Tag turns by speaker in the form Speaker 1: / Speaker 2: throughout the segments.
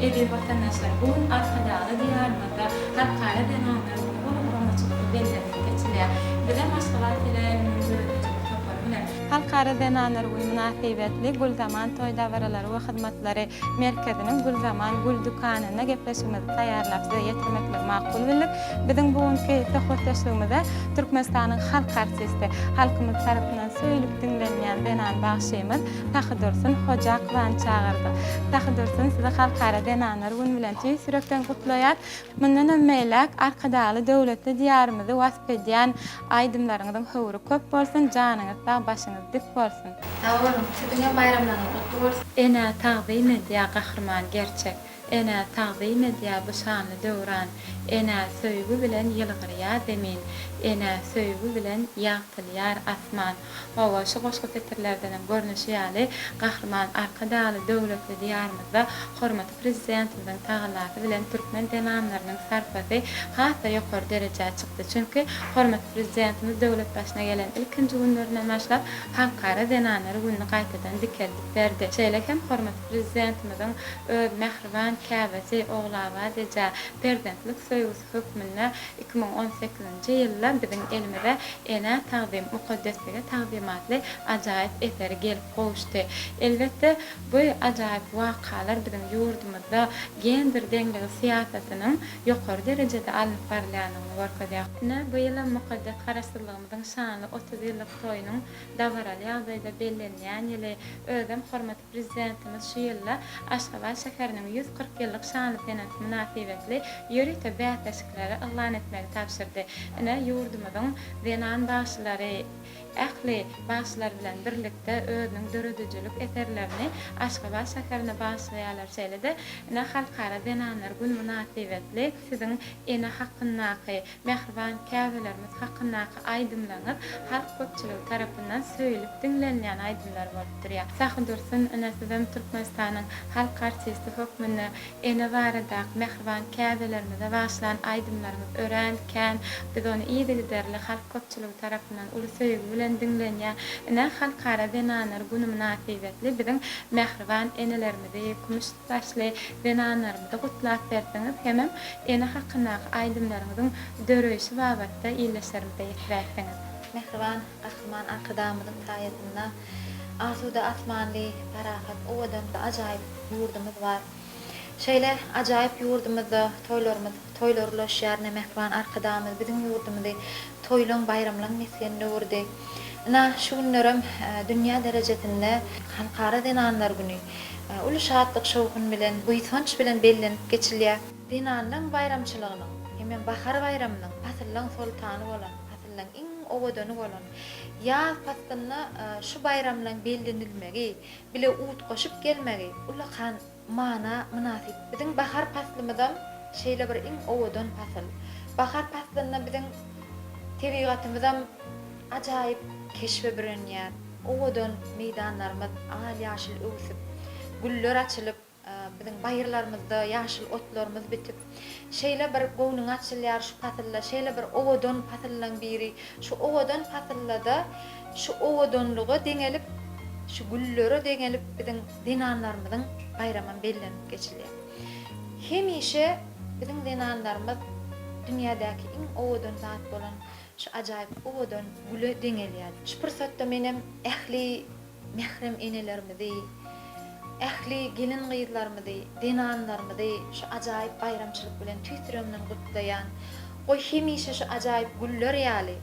Speaker 1: Edi vatandaşlar bugün Arkadağı diyarımızda halkara denanlar uğraşıklı belirlenip geçiliyor. Bize maşgalat ile Halkara denanlar bu münasibetli Gulzaman toy davaraları ve hizmetleri merkezinin Gulzaman Gul Dükkanı'na gepleşimizi tayarlap size yetirmekle makul bildik. Bizim bugünkü sohbetleşmemizde Türkmenistan'ın halk artisti, halkımız tarafından söyleyip dinlenmeyen denan bağışıyımız Taxıdursun Hoca Kıvan çağırdı. Taxıdursun size halkara denanlar gün bilen sürekten kutlayat. Bundan ömmeylek Arkadağı devletli diyarımızı vasf ediyen aydımlarınızın hıvırı köp bolsun, canınızda başınız dik bolsun.
Speaker 2: Sağ olun. Sizin bayramlarınız kutlu olsun.
Speaker 1: Ene tağzim ediya kahraman gerçek. Ene tağzim ediya bu şanlı döwran. Ene söýgü bilen ýylgyrýar demin. Ene söýgü bilen ýagtylýar asman. Hawa şu goşgy fetirlerden görnüşi ýaly kahraman Arkadağı döwletli diýarymyzda hormatly prezidentimizin taýinlaty bilen türkmen denanlarynyň sarpasy hata ýokary derejäge çykdy. Çünki hormatly prezidentimiz döwlet başyna gelen ilkinji günlerine başlap halkara denanlary gününi gaýtadan dikeldip berdi. Şeýlekem hormatly prezidentimizin öz mehriban käbesi oglawa deja prezidentlik söýgüsü hökmüne 2018-nji ýylda biziň elimize ene taqdim mukaddeslige taqdimatly ajaýyp eseri gelip goşdy. Elbetde bu ajaýyp wakalar biziň ýurdumyzda gender deňligi siýasatynyň ýokary derejede alınıp barýanyny görkezýär. Bu ýyla mukaddes garaşdyrlygymyzyň şanly 30 ýyllyk toýunyň dawaraly ýagdaýda bellenýän ýyly özüm hormatly prezidentimiz şu ýylla Aşgabat şäheriniň 140 ýyllyk şanly tenasi münasibetli ýörükde bätleşikleri ýylan etmegi tapşyrdy. Ene ýurdumyzyň denan başlary ähli başlar bilen birlikde özüniň döredüjilik eserlerini Aşgabat şäherine başlaýarlar şeýlede. Ene halkara denanlar gün münasibetli siziň ene hakkyndaky mehriban käbelerimiz hakkyndaky aýdymlaryňyz halk köpçüligi tarapyndan söýülip dinlenýän aýdymlar bolup durýar. Sahyndursun ene sizin Türkmenistanyň halk artisti hökmünde ene baradak mehriban käbelerimize başlayan aýdymlarymyz örenken biz onu iyi bildirli halk köpçüligi tarapyndan uly söýgü bilen dinlenýän ene halkara denanlar günü münasibetli biziň mehriban enelerimizi kumuş taşly denanlarymyzy gutlap berdiňiz hemem ene hakkyndaky aýdymlaryňyzyň döreýişi babatda ýyleşlerimize ýetiriňiz.
Speaker 2: Mehriban kahraman Arkadağımızın sayesinde asuda asmanly parahat owadan ajaýyp ýurdumyz var. Şeýle ajaýyp ýurdumyzda toýlar ulaşýar mehriban Arkadağımız biziň ýurdumyzdy toýlaň bayramlaryň mesleğinde urdy. Na şu günlerim dünýä derejesinde halkara denanlar günü uly şatlyk şowkun bilen buýsanç bilen bellenip geçilýär. Denanlaryň bayramçylygynyň hemem bahar bayramynyň pasyllaň sultany bolan pasyllaň iň owadany bolan ýaz pasylyna şu bayramlaryň bellenilmegi bile ut goşup gelmegi uly kan mana münasip. Biziň bahar paslymydan şeýle bir iň owadan pasyl. Bahar paslyna biziň tebigatymyzdan ajaýyp keşfe birenýär. Owadan meýdanlarymyz al ýaşyl öwsüp, güller açylyp, biziň baýyrlarymyzda ýaşyl otlarymyz bitip, şeýle bir gownuň açylýar şu pasylla, şeýle bir owadan pasyllaň biri, şu owadan pasyllada şu owadanlygy deňelip, şu güllere deňelip biziň denanlarymyzyň bayramyn bellenip geçilýär. Hemişe biziň denanlarymyz dünýädäki iň owadan zat bolan şu ajaýyp owadan güle deňelýär. Şu pursatda menem ähli mehrem enelerimizi, ähli gelin gyýylarymyzy, denanlarymyzy şu ajaýyp bayramçylyk bilen tüýsüremden gutlaýan, goý hemişe şu ajaýyp güller ýaly,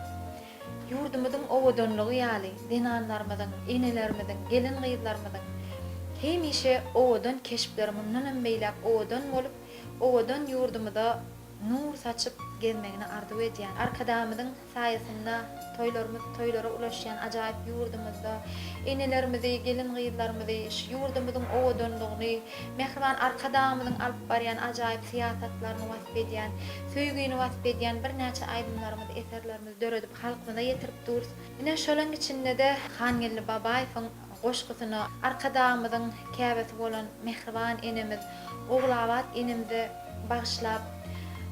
Speaker 2: ýurdumyzyň owadanlygy ýaly, denanlarymyzyň, enelerimiziň, gelin gyýylarymyzyň hemişe owadan keşpleri mundan beýlap owadan bolup, owadan ýurdumyzda nur saçyp gelmegini arzu edýän Arkadağımyzyň saýasynda toýlara ulaşýan ajaýyp ýurdumyzda enelerimizi, gelin gyýylarymyzy, şu ýurdumyzyň owadanlygyny, mehriban Arkadağımyzyň alyp barýan ajaýyp siýasatlaryny wasp edýän, söýgüni wasp edýän bir näçe aýdymlarymyzy, eserlerimizi döredip halkymyza ýetirip durýar. Ine şolaň içinde de Hangelli Babaýewiň goşgusyny Arkadağımyzyň käbesi bolan mehriban enemiz, Oglawat enemize bagyşlap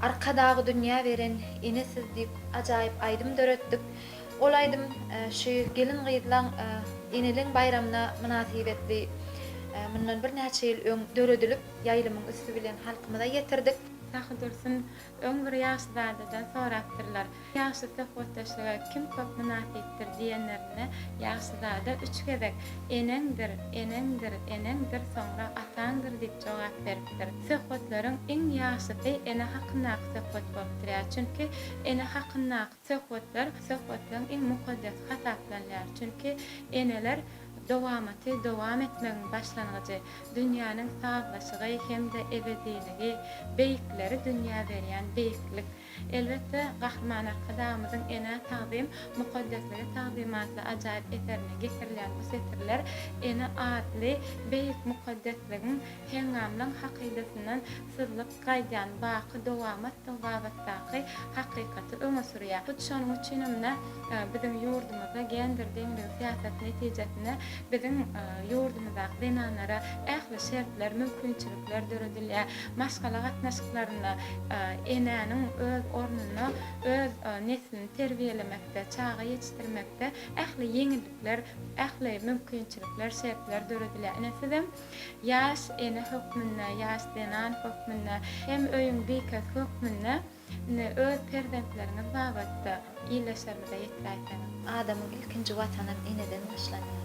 Speaker 2: Arkadağı dünýä beren ene siz diýip ajaýyp aýdym döretdik. Ol aýdym şu gelin gyýylaň eneliň bayramyna münasibetli Mundan bir näçe ýyl öň döredilip ýaýlymyň üstü bilen halkymyza ýetirdik.
Speaker 1: Sahy dursun öňür ýaşlardan soraktyrlar. Ýaşy söhbetleşige kim köp münasipdir diýenlerine ýaşlarda 3 gezek enengdir, enengdir, enengdir, soňra atandyr diýip jogap beripdir. Söhbetleriň iň ýaşy ene hakyna söhbet bolupdyr. Çünki ene hakyna söhbetler söhbetleriň iň mukaddes hasaplanýar. Çünki eneler dowam etmegiň başlangyjy, dünýäniň saglaşygy hemde ebediligi, beýikleri dünýä berýän beýiklik. Elbetde gahryman arkadamyzyň ene tagdym mukaddeslige tagdymatly ajaýyp eserine getirilýän bu setirler ene adly beýik mukaddesligiň heňamlyň hakykatynyň sırlyp gaýdan baky babatdaky hakykaty öňe sürýär. Bu şonuň üçin biziň ýurdumyzda gender deňligi siýasat netijesinde biziň ýurdumyzda denanlara ähli şertler, mümkinçilikler döredilýär. Maşgala gatnaşyklaryna enäniň öz ornuny, öz neslini terbiýelemekde, çağa ýetişdirmekde ähli ýeňillikler, ähli mümkinçilikler, şertler döredilýär. Enesem ýaş ene hökmünde, ýaş denan hökmünde, hem öýüň beýke hökmünde öz perzentleriniz babatda ýyleşermede ýetläýän.
Speaker 2: Adamyň ilkinji watany eneden başlanýar.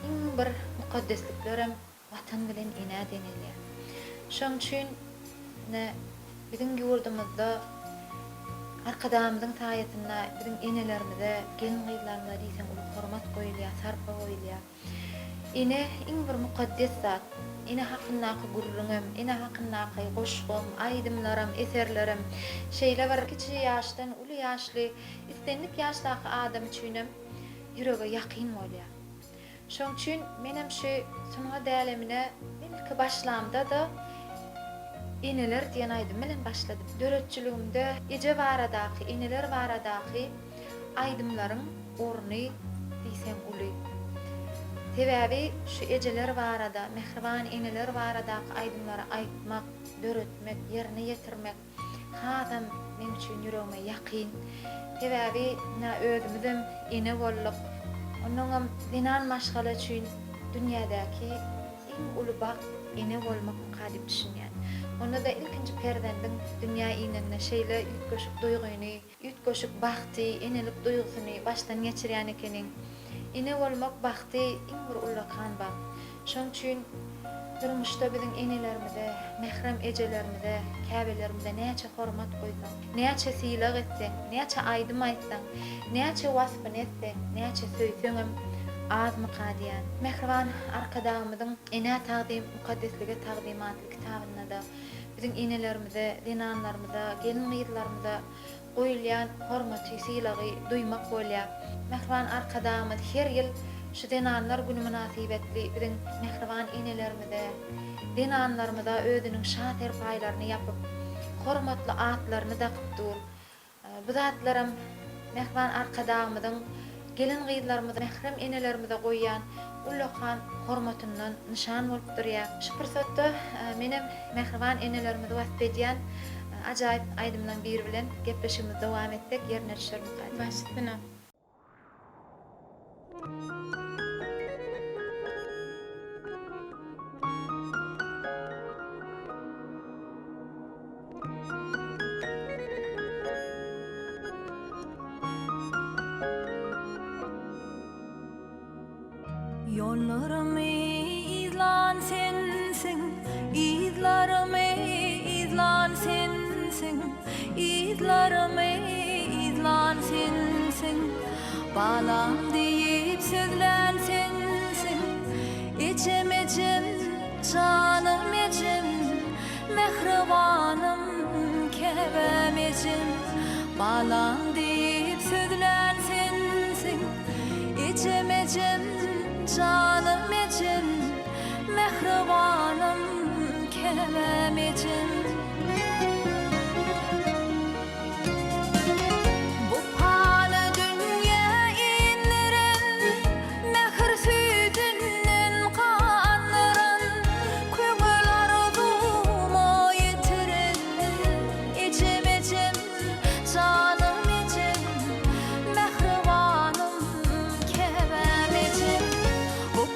Speaker 2: Iň bir mukaddesliklerem watan bilen ene denilýär. Şoň üçin biziň ýurdumyzda arkadamyzyň taýatyna, biziň enelerimize, gelin gyzlarymyza diýsem uly hormat goýulýar, sarpa goýulýar. Ene iň bir mukaddes zat. Ene hakyndaky gurrunum, ene hakyndaky goşgum, aýdymlarym, eserlerim, şeýle bir kiçi ýaşdan uly ýaşly, istenlik ýaşdaky adam üçinem ýürege ýakyn bolýar. Şoň üçin menem şu sunuga dälemine ilki başlamda da eneler diýen aýdym bilen başladym. Döretçiligimde eje baradaky, eneler baradaky aýdymlaryň orny diýsem uly. Sebäbi şu ejeler barada, mehriban eneler baradaky aýdymlary aýtmak, döretmek, ýerine ýetirmek hasam men üçin ýüregime ýakyn. Sebäbi özümizem ene bolduk. Onuň dinan maşgala üçin dünýädäki iň uly bak ene bolmak gadyp düşünýär. Onda da ilkinji perdendiň dünýä iňine şeýle ýetgeşik duýguny, ýetgeşik bagty, enelik duýgusyny başdan geçirýän ekeniň. Ene bolmak bagty iň bir ulakan bak. Şoň üçin durmuşda biziň enelerimize, mehrem ejelerimize, käbelerimize näçe hormat goýsaň, näçe syýlak etseň, näçe aýdym aýtsaň, näçe wasfyn etseň, näçe söýseňem azmy gadýan. Mehriban arkadamyzyň ene tagdym, mukaddeslige tagdymatly kitabyna da biziň enelerimize, denanlarymyza, gelin gyzlarymyza goýulýan hormaty, syýlagy duýmak bolýar. Mehriban arkadamyz her ýyl şu denanlar günü münasibetli biziň mehriban enelerimize, denanlarymyza özüniň şater paýlaryny ýapyp, hormatly atlaryny dakyp dur. Bu zatlarym mehriban arkadamyzyň gelin gyzlarymyza, mehrem enelerimize goýýan ulakan hormatyndan nişan bolup durýar. Şu pursatda menem mehriban enelerimize wasp edýän ajaýyp aýdymdan biri bilen gepleşigimiz dowam etdik. Ýerine düşerim.
Speaker 1: Başlyna.
Speaker 3: Yollarımı izlan sensin, izlarımı izlan sensin, izlarımı izlan sensin. Balam deyip sözlen sensin, içim içim, canım içim, mehribanım kevem içim. Balam deyip sözlen sensin, içim içim, canım için, mehribanım kevem için. Bu paly dünya inlerin, mehr südünden kanlaran, kögül arzumu yitirin. İçim içim, canım için, mehribanım kevem için. Bu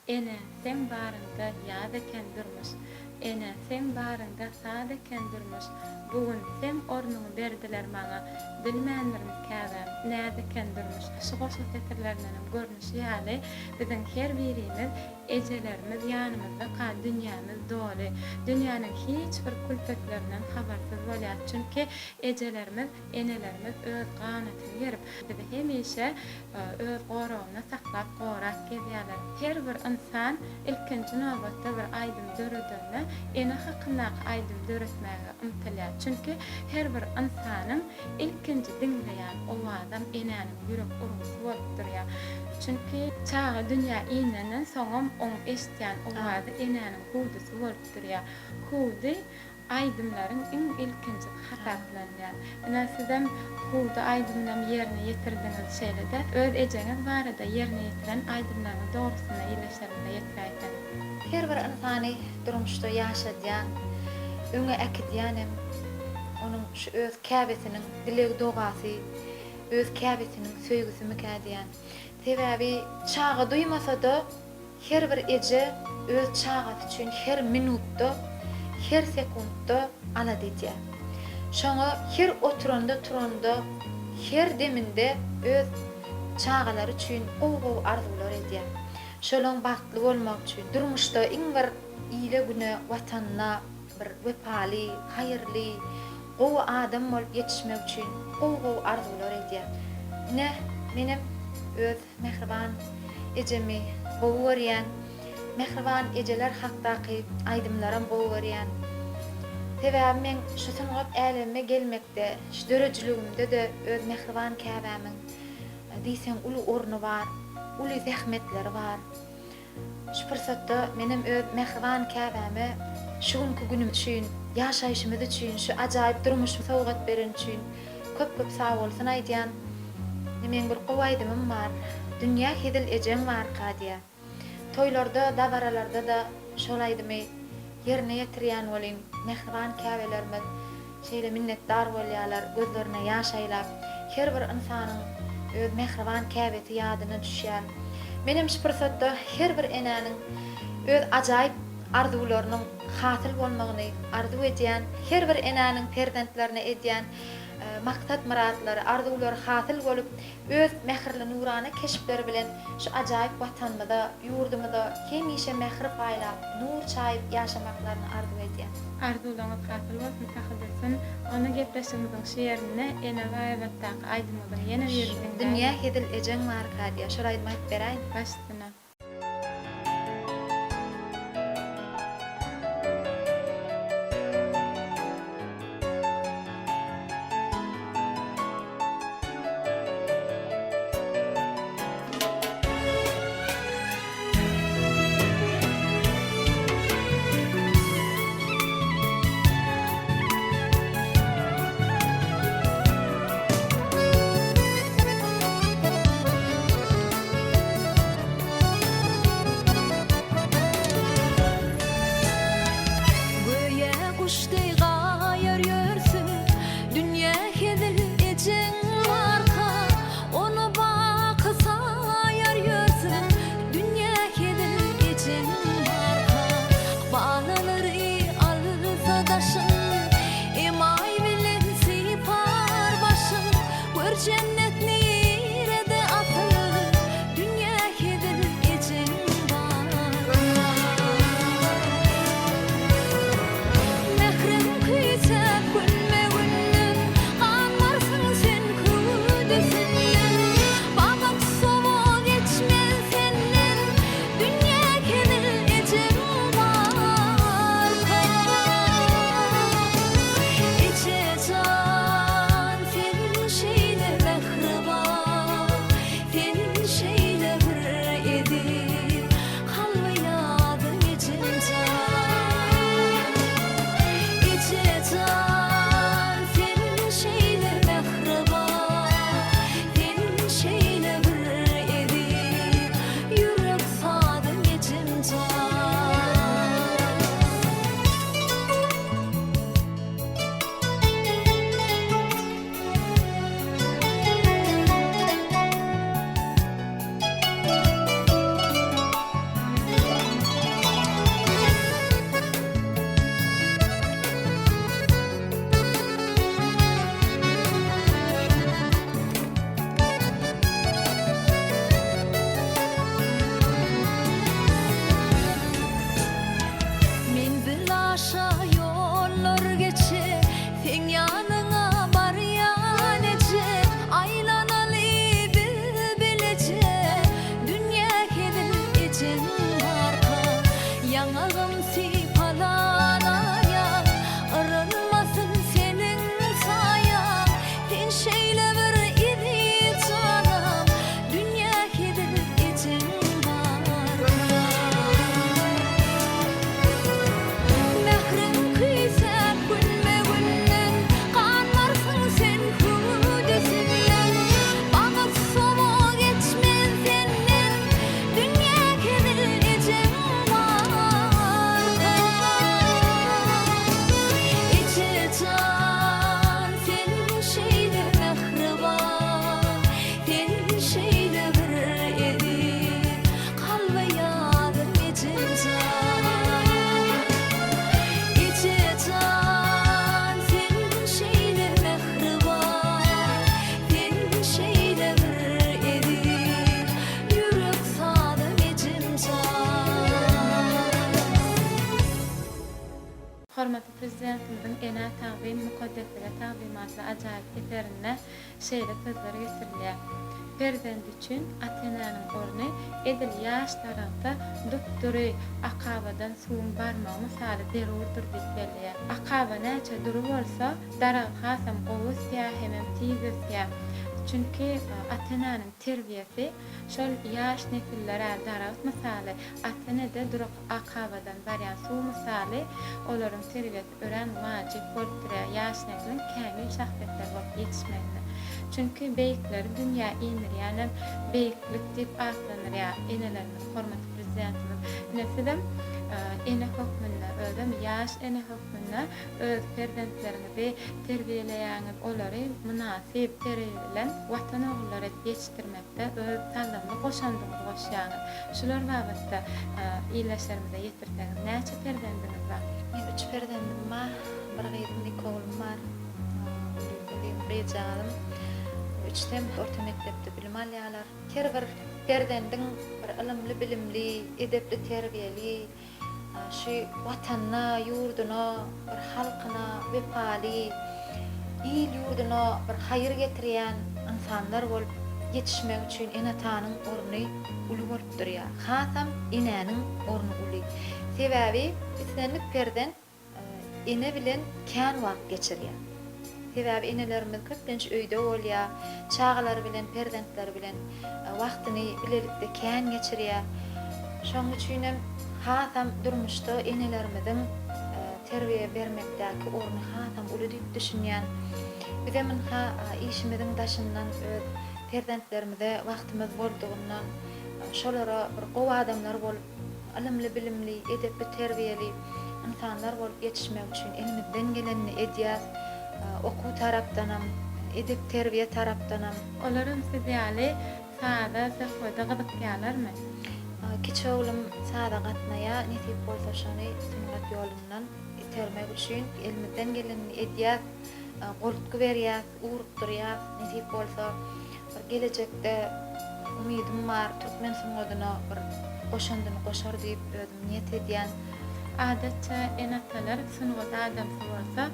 Speaker 1: ene sen barında ýad eken durmuş, ene sen barında sad eken durmuş, bugün sen ornuňy berdiler maňa, bilmändirim käbäm näde eken durmuş. Şu goşgy tetirlerinden görnüşi ýaly biziň her birimiz ejelerimiz ýanymyzda kal, dünýämiz doly. Dünýäniň hiç bir kulpetlerinden habarsyz bolýar. Çünki ejelerimiz, enelerimiz öz ganatyny ýerip, bizi hemişe öz goragyna saklap, gorak gezýärler. Her bir insan ilkinji nowbatda bir aýdym döredinde ene hakyndaky aýdym döretmäge umtylýar. Çünki her bir insanyň ilkinji diňleýän owazam enäniň ýürek urgusy bolup durýar. Çünki çağa dünýä iňenden soňam oň eşitýän owazy enäniň hudusy bolup durýar. Hudy aýdymlaryň iň ilkinji hasaplanýar. Ene sizem hudy aýdymlary ýerine ýetirdiňiz şeýle-de öz ejeňiz barada ýerine ýetiren aýdymlaryň dogrusyna ýerleşdirmede ýetirýän.
Speaker 2: Her bir insany durmuşda ýaşadýan, öňe äkidýänem onuň şu öz käbetiniň dilegi dogasy, öz käbetiniň söýgüsü mükädýän. Sebäbi çağa duýmasa-da her bir eje öz çagasy üçin her minutda, her sekundda alad edýär. Şoňa her oturanda, her deminde öz çağalary üçin ow arzular edýär. Şolaň bagtly bolmak üçin durmuşda iň bir ýyly güne watanyna bir wepaly, haýyrly, gowy adam bolup ýetişmek üçin ow arzular edýär. Ne menim öz mehriban ejemi gowy görýän, mehriban ejeler hakdaky aýdymlarym gowy görýän. Sebäbi men şu sanap äleme gelmekde, şu dörejiligimde de öz mehriban käbämiň diýsen uly orny bar, uly zähmetleri bar. Şu pyrsatda menim öz mehriban käbämi şu günkü günüm üçin, ýaşaýşymyz üçin, şu ajaýyp durmuşy sowgat beren üçin köp sag bolsun aýdýan. Meň bir gowaýdymym bar. Dünýä hedil ejem bar kadýa. Toýlarda da baralarda da şolaydymy ýerine ýetirýän bolayım. Mehriban käbelerimiz şeýle minnetdar bolýarlar, gözlerine ýaş aýlap, her bir insanyň öz mehriban käbeti ýadyna düşýär. Menim şu pyrsatda her bir enäniň öz ajaýyp arzularynyň hasyl bolmagyny arzu edýän, her bir enäniň perdentlerine edýän maksat muratlary, arzulary hasyl bolup, öz mehirli nurany keşipleri bilen şu ajaýyp watanmyda, ýurdumyda hemişe mehir paýlap, nur çaýyp ýaşamaklaryny arzu edýän.
Speaker 1: Arzularyňyz hasyl bolsun, tahyldysyn. Onu gepleşigimiziň şeýerine ene waýbatdaky aýdymyň ýene berdiň.
Speaker 2: Dünýä hedil ejem bar kadýa. Şol aýdym aýdyp beräýin.
Speaker 1: Başdyna. prezidentimizin ene tağdim mukaddesine tağdimatla ajaýyp eserine şeýle sözler getirilýär. Perzent üçin ata-enäniň orny edil ýaş tarapda dupdury akabadan suwun barmagy misaly derurdur diýip belliýär. Akaba näçe duru bolsa, darag hasam gowusya hemem tizesya. Çünki ata-enäniň terbiyesi şol ýaş nesillere darag misaly ata-enede duruk akabadan barýan suw misaly olaryň terbiyesi ören wajyp bolup durýar ýaş neslin kämil şahsiýetler bolup ýetişmegine. Çünki beýikleri dünýä iňirýän beýiklik diýip atlanýar. Enelerimiz, hormatly prezidentimiz nesidem ene hökmünde özüm ýaş ene hökmünde öz perzentlerinizi terbiýeleýäňiz, olary münasip terbiýe bilen watan oglary ýetişdirmekde öz tanlygyny goşandygyny goşýaňyz. Şular babatda iýleşlerimize ýetirseňiz näçe perzentiniz bar?
Speaker 2: Men 3 perzendim bar, bir gyzym, 2 ogulum bar. Rejalym. 3dem orta mektepde bilim alýarlar. Her bir perzendiň bir ilmli, bilimli, edepli, terbiyeli, şu watanyna, ýurduna, bir halkyna wepaly, il ýurduna bir haýyr getirýän insanlar bolup ýetişmek üçin enatanyň orny uly bolup durýar. Hasam enäniň orny uly. Sebäbi bizdenlik perzent ene bilen kän wagt geçirýär. Sebäbi enelerimiz köplenç öýde bolýar, çağalar bilen, perzentler bilen wagtyny bilelikde kän geçirýär. Şoň üçin hem hasam durmuşda enelerimizin terbiýe bermekdäki orny hasam uly diýip düşünýän. Biz hem işimizin daşyndan öz perzentlerimize wagtymyz boldugyndan şolara bir gowy adamlar bolup, ilmli, bilimli, edepli, terbiyeli insanlar bolup ýetişmek üçin elimizden gelenini edýär. Okuw tarapdanam, edep terbiýe tarapdanam.
Speaker 1: Olarym siziýaly sada, sehwada gyzykýarlarmy?
Speaker 2: Kiçi oğlum sada gatnaýa, netip bolsa şony sungat ýolundan itermek üçin elimizden gelenini edýär, golutky berýär, urup durýar. Netip bolsa bir gelecekde umydym bar, türkmen sungadyna bir goşandyny goşar diýip özüm niýet edýän.
Speaker 1: Adatça enatalar sungat adamsy bolsa,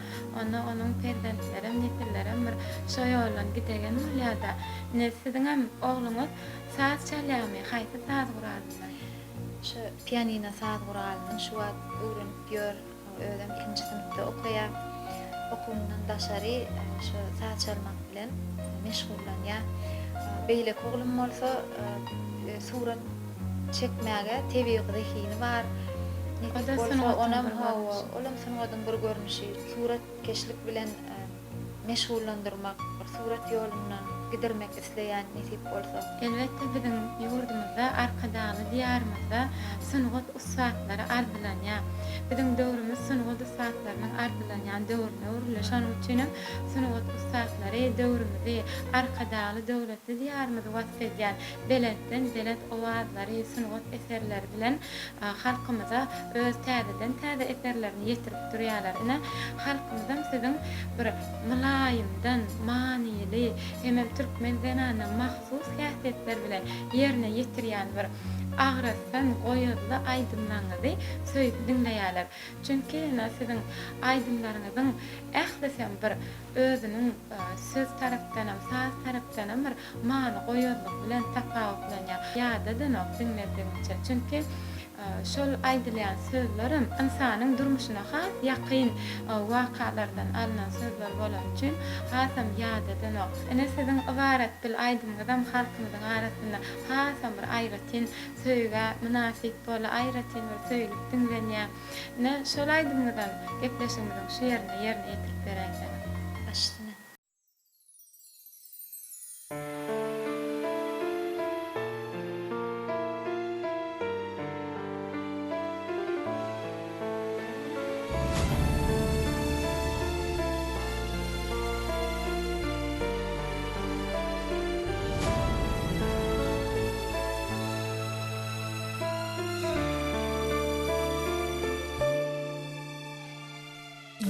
Speaker 1: onuň perzentlerim, nesillerim bir şo ýoldan gidegen bolýar-da. Sizin hem ogluňyz saz çalýarmy, haýsy saz guralmy?
Speaker 2: Şu pianino saz guralmy, şu wagt öwrenip ýör, özüm 2-nji synpda okuýar. Okumdan daşary şu saz çalmak bilen meşgullanýar. Beýle oglum bolsa surat çekmäge tebigy zehini bar.
Speaker 1: Oda
Speaker 2: Onam olam sungadyň bir görnüşi, surat keşlik bilen meşgullandyrmak, bir surat ýolundan gidermek isleýän netip bolsa.
Speaker 1: Elbette bizim ýurdumyzda, arkadaly diýarymyzda sungat ustatlary ardylanýar. Bizim döwrümüz sungat ustatlarynyň ardylanýan döwrüne uruly. Şonuň üçin hem sungat ustatlary döwrümüzi arkadaly döwletli diýarymyzy wasfedýän beletden belet owazlary, sungat eserleri bilen halkymyza öz täze eserlerini ýetirip durýarlar. Ine halkymyzdan sizin bir mylaýymdan, maniyli, hemem türkmen zananyň mahsus häsiýetler bilen ýerine ýetirýän bir agrasan, goýadly aýdymlaňyzy söýüp dinleýärler. Çünki sizin aýdymlaryňyzyň ählesem bir özüniň söz tarapdanam, saz tarapdanam bir many goýadlyk bilen tapawutlanýar. Ýadadan dinledimçe. Çünki şol aýdylýan sözlerim insanyň durmuşyna has ýakyn wakalardan alynan sözler bolan üçin hasam ýadadan ok. Ene sizin ibaret bil aýdymyňyzam halkymyzyň arasynda hasam bir aýratyn söýge münasip bola aýratyn bir söýülip dinlenýär. Ne şol aýdymyňyzdan gepleşigimiziň şu ýerine ýetirip bereýän.
Speaker 2: Başdyna.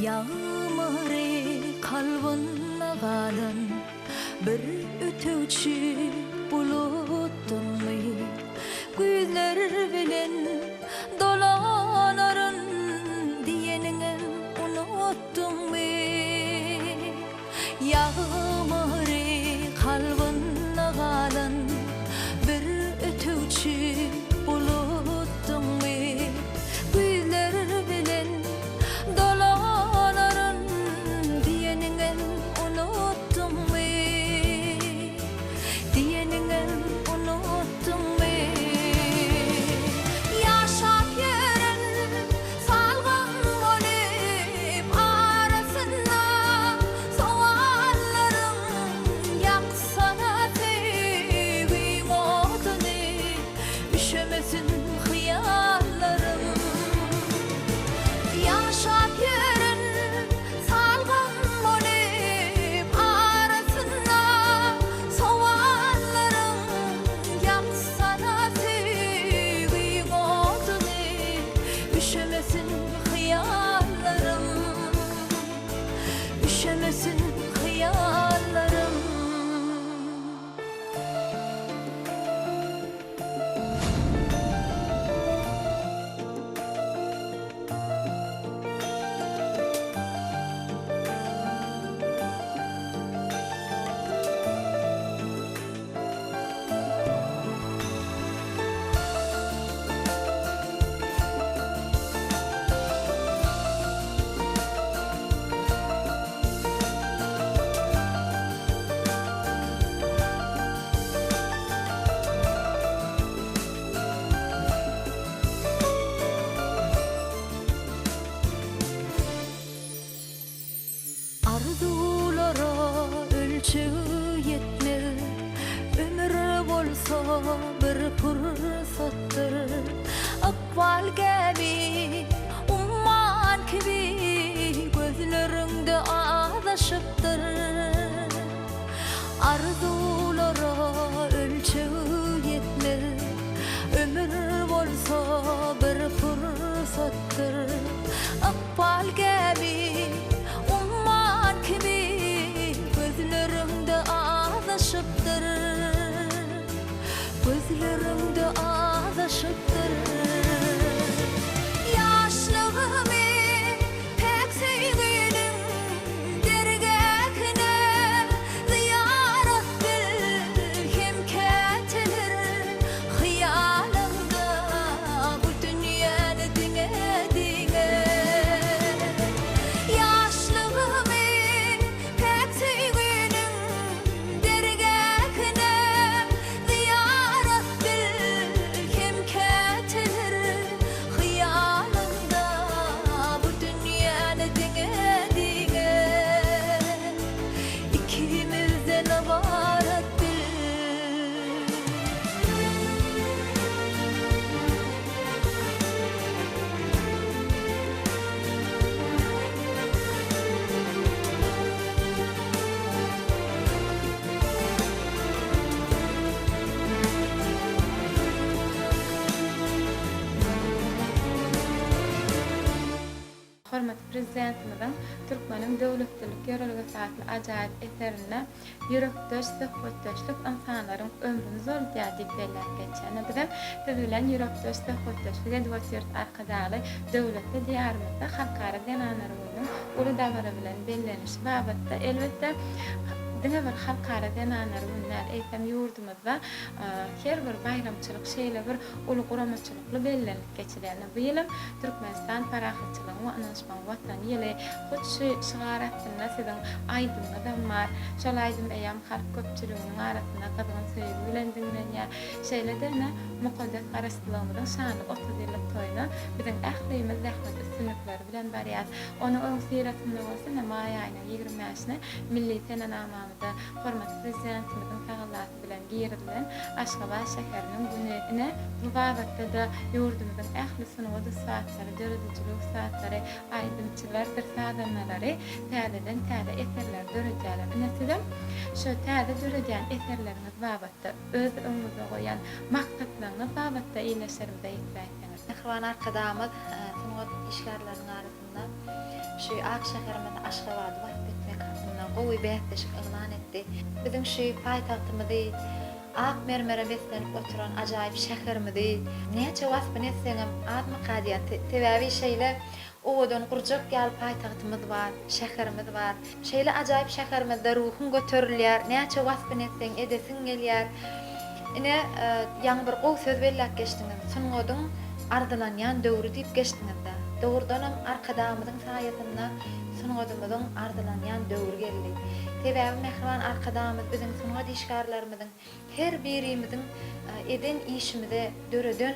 Speaker 3: Yağmari kalbına kalan bir ötücü buluttunmi Güzler bilen dolanarın diyeninin onu akval gibi umman gibi gözlerinde ağlaşıptır arzulara ölçü yetmez ömür bolsa bir fırsattır akval gibi umman gibi gözlerinde ağlaşıptır gözlerimde ağlaşıptır yaşlığımı pek sevgilim dergâhine ziyaret bilhim ketilir hıyalımda bu dünyanı dine dine yaşlığımı pek sevgilim dergâhine ziyaret bilhim ketilir hıyalımda bu dünyanı dine dine ikimizden ibarettir.
Speaker 1: Hormatly prezidentimizin Türkmenin döwletçilik ýörelge satly ajaýyp eserine ýürekdöş, söhbetdöşlük insanlaryň ömrüni zorlaýar diýip belläp geçýän bilen siz bilen ýürekdöş, söhbetdöşlük edebiyat arkadaly döwletli diýarymyzda halkara denanlaryň uly dagara bilen bellenişi babatda elbetde dine bir halkara denanlar günler eýsem ýurdumyzda her bir bayramçylyk şeýle bir uly guramaçylykly bellenip geçirilýär. Bu ýyly Türkmenistan parahatçylygyň we anlaşmaň watan ýyly hoç şygaratynda siziň aýdymy da bar. Şol aýdym eýam halk köpçüliginiň arasynda gyzygyň söýgi bilen dinlenýär. Şeýle dene mukaddes garaşdyrlygymyzyň şany 30 ýyllyk toýuny biziň ählimiz zähmet üstünlikleri bilen barýar. Onu öň siratynda bolsa may aýynyň 25-ni milli tenenamamyzda hormatly prezidentimizin sagalaty bilen giýerilen Aşgabat şäheriniň gününe bu bagatda da ýurdumyzyň ähli sunuwda saatlary, döredicilik saatlary, aýdymçylar dirsadanlary täzeden täze eserler döredýärler. Näseden şu täze döredýän eserlerimiz bagatda öz öňüňizde goýan maksatlaryňyz bagatda iýleşerimde ýetmäýsiniz.
Speaker 2: Mehriban arkadaşımız sunuwat işgärleriň arasynda şu Akşehir'de Aşgabat wagtynda katyndan gowy bähdeşik elan etdi. Bizim şu paýtagtymyzy ak mermere beslenip oturan ajaýyp şäherimizi näçe wasp etseňem admy qadiýat täbäbi şeýle owadan gurjak ýaly paýtagtymyz bar, şäherimiz bar. Şeýle ajaýyp şäherimizde ruhun göterilýär, näçe wasp etseň edesiň gelýär. Ine ýa bir gowy söz bellek geçdiňiz. Sunuwadyň ardylanýan döwrü diýip geçdiňiz-de. Doğrudanam arkadaşımızın sayesinde sunuwadymyzyň ardylanýan döwür geldi. Täbäbi mehriban arkadaşymyz bizim sunuwat işgärlerimizin her birimizin eden işimize döreden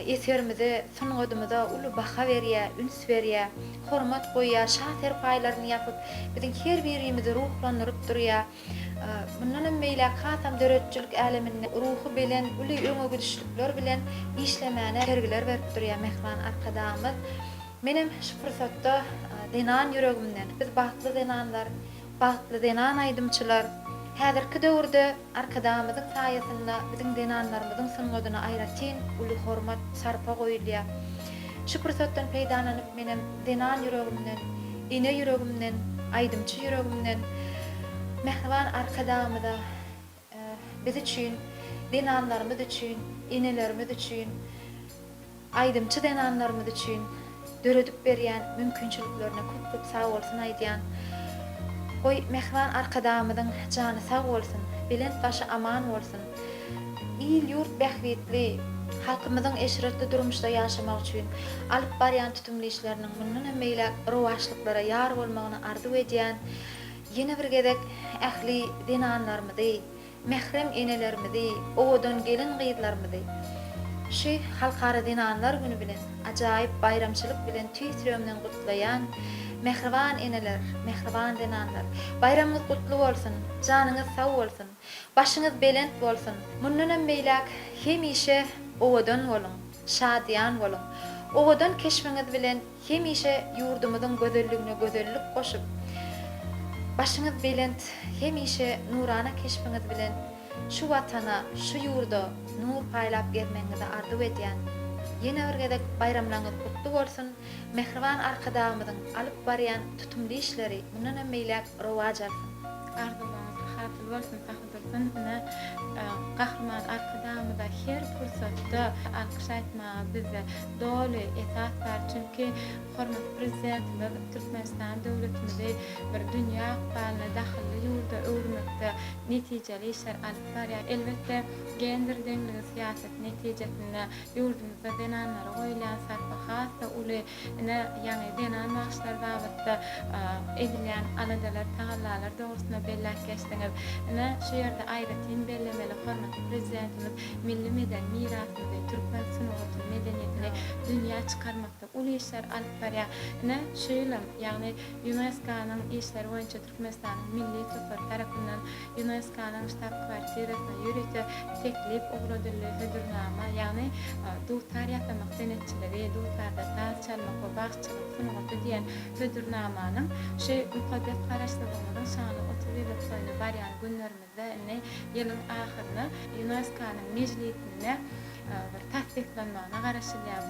Speaker 2: eserimize sunuwadymyza uly baha berýär, üns berýär, hormat goýýar, şaher paýlaryny ýapyp bizim her birimizi ruhlandyryp durýar. Bundan meýle hasam döretçilik äleminde ruhu bilen uly öňe gidişlikler bilen işlemäne sergiler berip durýar mehriban arkadaşymyz. Menem şu fursatda denan yüregimden biz bahtly denanlar, bahtly denan aýdymçylar häzirki döwürde arkadaşymyzyň saýasynda bizim denanlarymyzyň sunuwadyna aýratyn uly hormat sarpa goýulýar. Şu fursatdan peýdananyp menem denan yüregimden, ine yüregimden, aýdymçy yüregimden mehriban arkadaşymyza biz üçin, denanlarymyz üçin, inelerimiz üçin, aýdymçy denanlarymyz üçin döredip berýän mümkinçiliklerine köp sag bolsun aýdýan. Goý mehriban arkadaşymyzyň jany sag bolsun, bilent başy aman bolsun. Il ýurt bähwetli, halkymyzyň eşretli durmuşda ýaşamak üçin alyp barýan tutumly işleriniň mundan meýle rowaşlyklara ýar bolmagyny arzu edýän ýene bir gezek ähli denanlarymyzy, mehrem enelerimizi, owadan gelen gyýdlarymyzy şu halkara denanlar günü bilen ajaýyp bayramçylyk bilen tüýsüremden gutlaýan mehriban eneler, mehriban denanlar. Bayramyňyz gutly bolsun, janyňyz sag bolsun, başyňyz belent bolsun. Mundan meýlek hemişe owadan bolun, şadyan bolun. Oğudan keşmeňiz bilen hemişe ýurdumyzyň gözelligine gözellik goşup, başyňyz belent hemişe nurana keşmeňiz bilen şu watana, şu ýurda nur paýlap gelmeňizi arzuw edýän. Ýene bir gezek bayramlaryňyz kutly bolsun. Mehriban arkadaşymyzyň alyp barýan tutumly işleri mundan emmeýlek rowaj alsyn.
Speaker 1: Arzularınızı hatırlı bolsun, takdyrsyň. Kahraman arkadaşymyza her pursatda alkyş aýtmagy bize doly esas bar. Çünki hormat prezidentimiz Türkmenistan döwletimizi bir dünýä ahwalyna dahyly ýurda öwrmekde netijeli işler alyp barýar. Elbetde gender deňligi siýasat netijesinde ýurdumyzda denanlara goýulan sarpa hassa uly ýani denan başlar babatda edilýän aladalar, tagallalar dogusuna bellek geçdiňiz. Şu ýerde aýratyn bellemeli hormatly prezidentimiz milli meden mirasymyzy, türkmen sunugaty medeniýetini dünýä çykarmakda uly işler alyp barýar. Şu ýyly ýagny UNESCO-nyň işleri boýunça Türkmenistanyň milli töpür tarapyndan UNESCO-nyň ştab kwartirasyna ýürüte teklip ogladylly hödürnama, ýagny dutar ýasamak denetçiligi, dutarda taz çalmak we bagçylyk sunugaty diýen hödürnamanyň şu mukaddes garaşdyrmalaryň şany 30 ýyl soňra barýan günlerimizde ýylyň ahyryna UNESCO-nyň mejlisinde bir tasdiklanmagyna garaşylýar.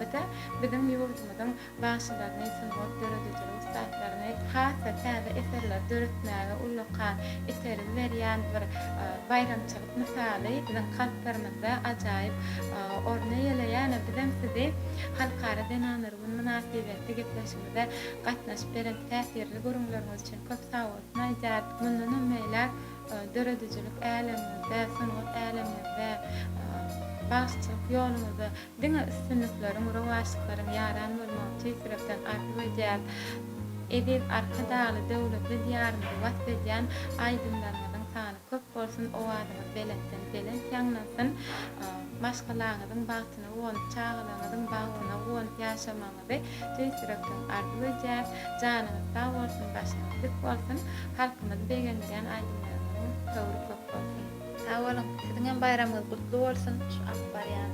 Speaker 1: Bizim ýurdumyzyň başlaryny sunugat döredijili ustadlaryny hassa täze eserler döretmäge ulykan eseri berýän bir bayramçylyk misaly bizim halklarymyzda ajaýyp orna ýeleýän. Bizim sizi halkara denanlar bu münasibetli gepleşmede gatnaşyp beren täsirli görüňleriniz üçin köp sag bolsun. Aýdýar, mundan emmeýler döredijilik älemizde, sunugat älemizde başçylyk ýolumyzda diňe üstünlikleriň, rowaşlyklaryň ýaran bolmagy tesirepden arzuw edýär. Edip arkadaly döwletli diýarymyzy wasfedýän aýdymlarymyzyň sany köp bolsun, o adamyz beletden belent ýanglansyn. Başgalarynyň bagtyna gonyp, çağlarynyň bagyna gonyp ýaşamagy tesirepden arzuw edýär. Janyňyz sag bolsun, başyňyz dik bolsun, halkymyzy begendirýän aýdymlaryň töwri köp bolsun.
Speaker 2: Sag bolun, siziň bayramyňyz kutly bolsun. Şu alyp barýan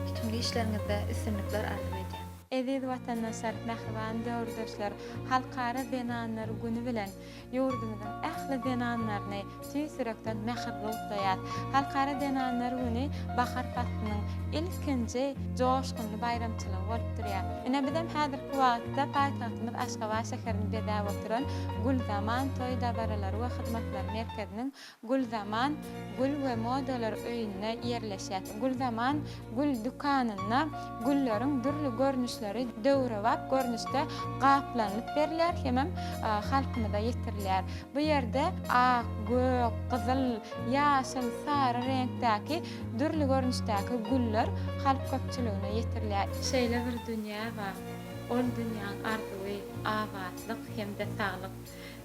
Speaker 2: tutumly işleriňizde üstünlikler arzuw edýän.
Speaker 1: Eziz vatandaşlar, mehriban döwürdeşler, halkara denanlar günü bilen ýurdumyzyň ähli denanlaryny tüýsürekden mehirli utlaýar. Halkara denanlar günü bahar faslynyň ilkinji joşkunly bayramçylygy bolup durýar. Bizem häzirki wagtda paýtagtymyz Aşgabat şäherinde bedäp oturan Gulzaman toý dabaralary we hyzmatlar merkeziniň Gulzaman gul we modalar öýünde ýerleşýär. Gulzaman gul dukanyna gulleriň dürli görnüşleri döwrewap görnüşde gaplanyp berilýär, hemem halkymyza ýetirilýär. Bu ýerde ak, gök, gyzyl, ýaşyl, sary reňkdäki dürli görnüşdäki guller halk köpçüligine ýetirilýär. Şeýle bir dünýä bar. Ol dünýäň arzuwy, awatlyk hemde saglyk.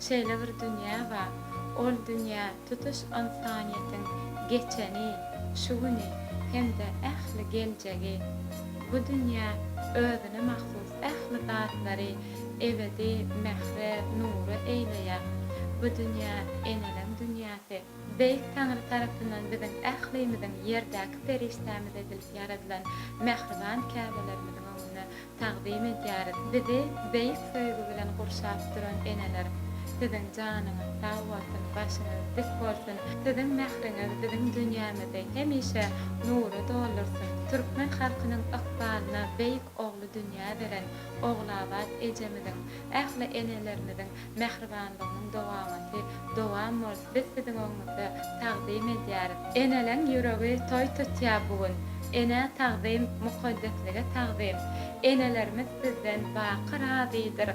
Speaker 1: Şeýle bir dünýä bar. Ol dünýä tutuş insaniýetiň geçeni, şu güni hemde ähli geljegi. Bu dünýä özüne mahsus ähli zatlary ebedi mehre, nury eýleýär. Bu dünýä enelem dünýäsi. Beýik Taňry tarapyndan biziň ählimiziň ýerdäki periştämiz edilip ýaradylan mehriban käbelerimiziň öňüne taqdim edýär. Bizi beýik söýgü bilen gurşap duran eneler, siziň janyňyz sag bolsun, başyňyz dik bolsun, siziň mehriňiz biziň dünýämizi hemişe nury doldursun. Türkmen halkynyň ykbalyna beýik ogly dünýä beren oglawat ejemiziň, ähli enelerimiziň mehribanlygynyň dowamaty dowam bolsun. Biz siziň öňüňizde taqdim edýäris. Eneleň ýüregi toý tutýar bugün. Ene taqdim mukaddeslige taqdim. Enelerimiz sizden baky razydyr.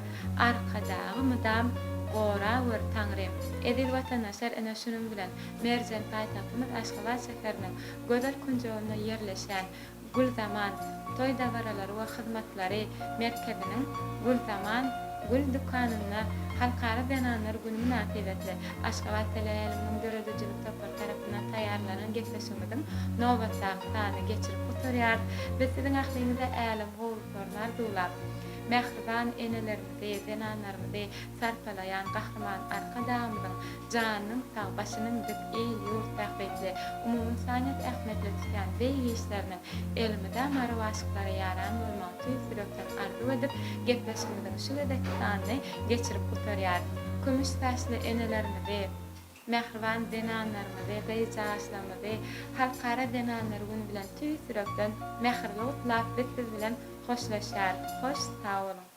Speaker 1: Arkadagy mydam gora wir Taňrym. Eziz vatandaşlar, ene şunun bilen merjen paýtagtymyz Aşgabat şäheriniň gözel künjeginde ýerleşen Gulzaman toý dabaralary we hyzmatlary merkeziniň Gulzaman Gül dükkanına Halkara Denanlar Günü münasebetli Aşgabat Teleelimiň döredicilik topar tarapyndan taýarlanan gepleşigimiziň nowbatdagy geçirip oturýar we siziň ahliňizde älim gowluklar dulap. Mehriban enelerimizi, denanlarymyzy sarpalayan gahrman arkadamyzyň janynyň sag başynyň dik el ýurt tähbetli umumsanyat ähmetli tutýan beýle işlerini elimizde marwaşyklary ýaran bolmak tüýsürekden arzu edip gepleşigimiziň şu edekdanny geçirip oturýar. Kümüş taşly enelerimizi, mehriban denanlarymyzy, beýjaşlarymyzy halkara denanlar günü bilen tüýsürekden mehirli utlap biz bilen hoşlaşar. Hoş sağ olun.